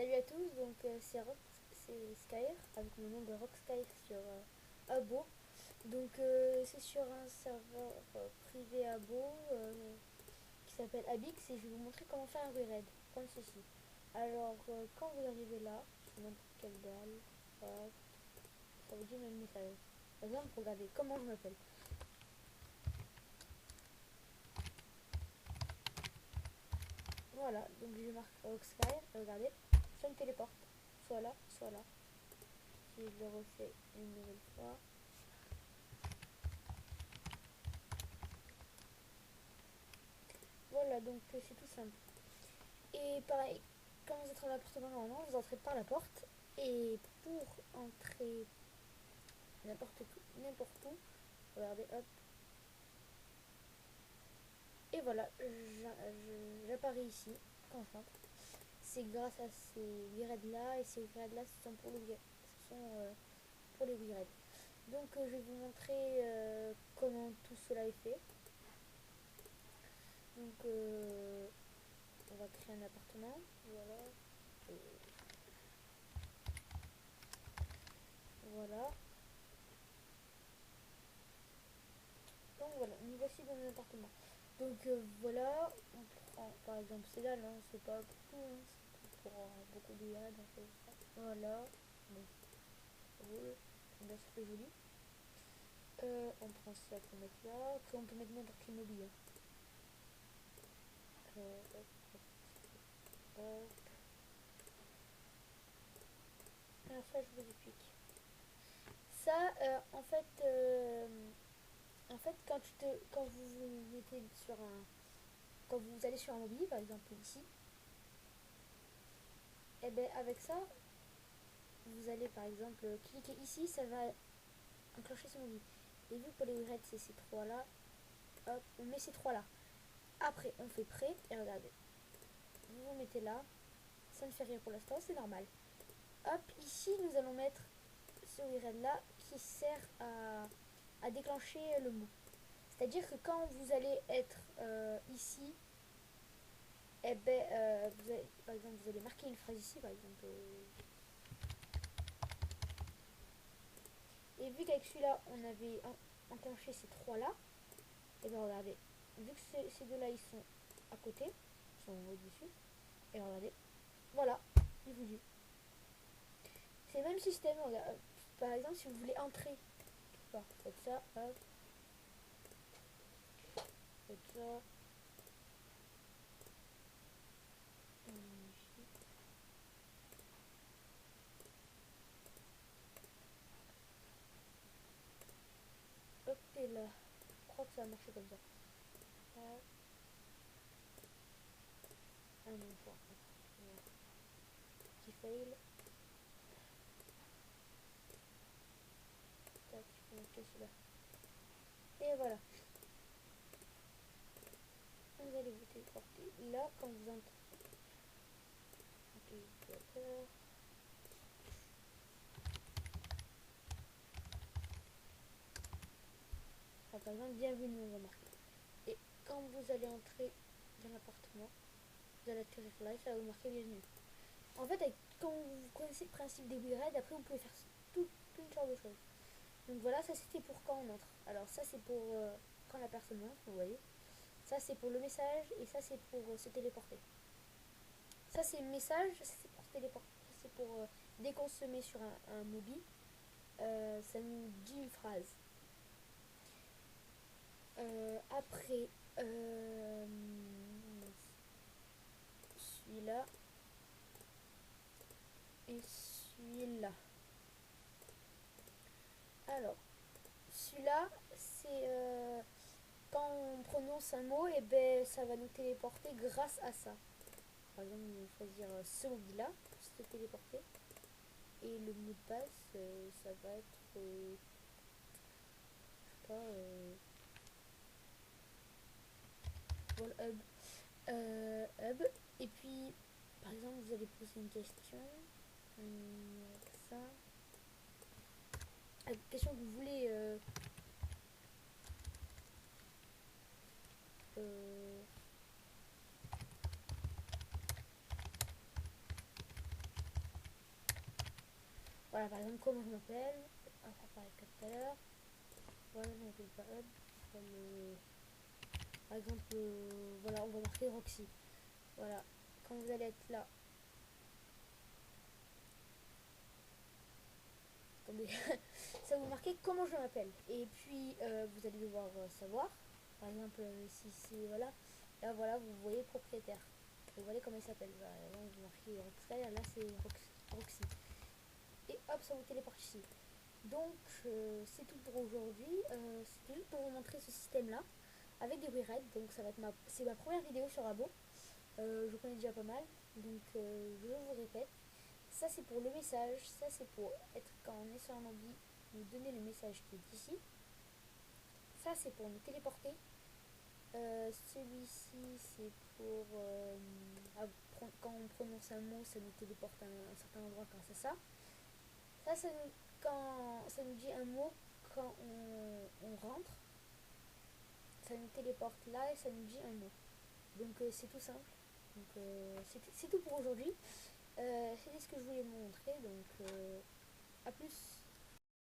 Salut à tous, donc c'est Skyr avec mon nom de Rockskyr sur Abo. Donc c'est sur un serveur privé Abo qui s'appelle Abix et je vais vous montrer comment faire un reraid comme ceci. Alors quand vous arrivez là, sur n'importe quelle dalle, hop, ça vous dit le message. Par exemple, regardez comment je m'appelle. Voilà, donc je marque Rockskyr et regardez, ça me téléporte, soit là, soit là. Si je le refais une nouvelle fois. Voilà, donc c'est tout simple. Et pareil, quand vous êtes en appartement normalement, vous entrez par la porte. Et pour entrer n'importe où, regardez, hop. Et voilà, j'apparais ici quand je rentre. C'est grâce à ces wireds là, et ces wireds là, ce sont pour les wireds. Donc je vais vous montrer comment tout cela est fait. Donc on va créer un appartement, voilà. Euh, voilà. Donc voilà, nous voici dans un appartement. Donc voilà, on prend par exemple ces dalles, hein, c'est pas pour tout, hein, c'est pour beaucoup de yards, on fait ça. Voilà, bon, roule, là ça fait joli. On prend ça pour mettre là, après on peut mettre n'importe quel mobilier. Hop, hop, hop. Alors ça je vous explique. Ça, en fait, quand vous vous mettez sur un, quand vous allez sur un mobilier, par exemple ici, et ben avec ça, vous allez par exemple cliquer ici, ça va enclencher ce mobile. Et vu que pour les widgets c'est ces trois là, hop, on met ces trois là. Après on fait prêt et regardez. Vous vous mettez là, ça ne fait rien pour l'instant, c'est normal. Hop, ici nous allons mettre ce widget là qui sert à déclencher le mot. C'est-à-dire que quand vous allez être ici, et ben, vous allez, par exemple, vous allez marquer une phrase ici, par exemple. Et vu qu'avec celui-là, on avait enclenché ces trois-là, et bien regardez, vu que ces deux-là, ils sont à côté, ils sont au-dessus, et regardez, voilà, il vous dit. C'est le même système, regarde, par exemple, si vous voulez entrer, faites ça, hop, faites ça, hop, et là, je crois que ça a marché comme ça. Hop. Ah non, pas. Petit fail. Tac, je peux marquer celui-là. Et voilà. Vous allez vous téléporter là quand vous entrez. Utilisateur. Ah, par exemple, bienvenue, on va marquer. Et quand vous allez entrer dans l'appartement, vous allez atterrir là et ça va vous marquer bienvenue. En fait, quand vous connaissez le principe des WeRed, après vous pouvez faire plein de sortes de choses. Donc voilà, ça c'était pour quand on entre. Alors ça c'est pour quand la personne entre, vous voyez. Ça c'est pour le message et ça c'est pour se téléporter. Ça c'est le message, ça c'est pour se téléporter. Ça c'est pour dès qu'on se met sur un mobile, ça nous dit une phrase. Après, celui-là et celui-là. Alors, celui-là, c'est quand on prononce un mot, et ben ça va nous téléporter grâce à ça. Par exemple, on va choisir ce mobile-là pour se téléporter. Et le mot de passe, ça va être, je sais pas, voilà, hub. Et puis, par exemple, vous allez poser une question. Ça. La question que vous voulez. Euh, Voilà, par exemple, comment je m'appelle. Après, pareil que tout à l'heure. Voilà, je m'appelle pas Hub. Je m'appelle, par exemple, voilà, on va marquer Roxy. Voilà, quand vous allez être là. Attendez, ça vous marquer comment je m'appelle. Et puis, vous allez devoir savoir. Par exemple, si c'est, voilà, là, voilà, vous voyez propriétaire. Vous voyez comment il s'appelle. Voilà, là, vous marquez Roxy, là, c'est Roxy. Et hop, ça vous téléporte ici. Donc, c'est tout pour aujourd'hui. C'était juste pour vous montrer ce système-là avec des WeRed. Donc, ça va être c'est ma première vidéo sur Abo. Je connais déjà pas mal. Donc, je vous répète. Ça, c'est pour le message. Ça, c'est pour être quand on est sur un ordi, nous donner le message qui est ici. Ça, c'est pour nous téléporter. Celui-ci, c'est pour quand on prononce un mot, ça nous téléporte à un certain endroit grâce à ça. Quand ça nous dit un mot quand on rentre, ça nous téléporte là et ça nous dit un mot. Donc c'est tout simple. Donc c'est tout pour aujourd'hui. C'était ce que je voulais vous montrer. Donc à plus.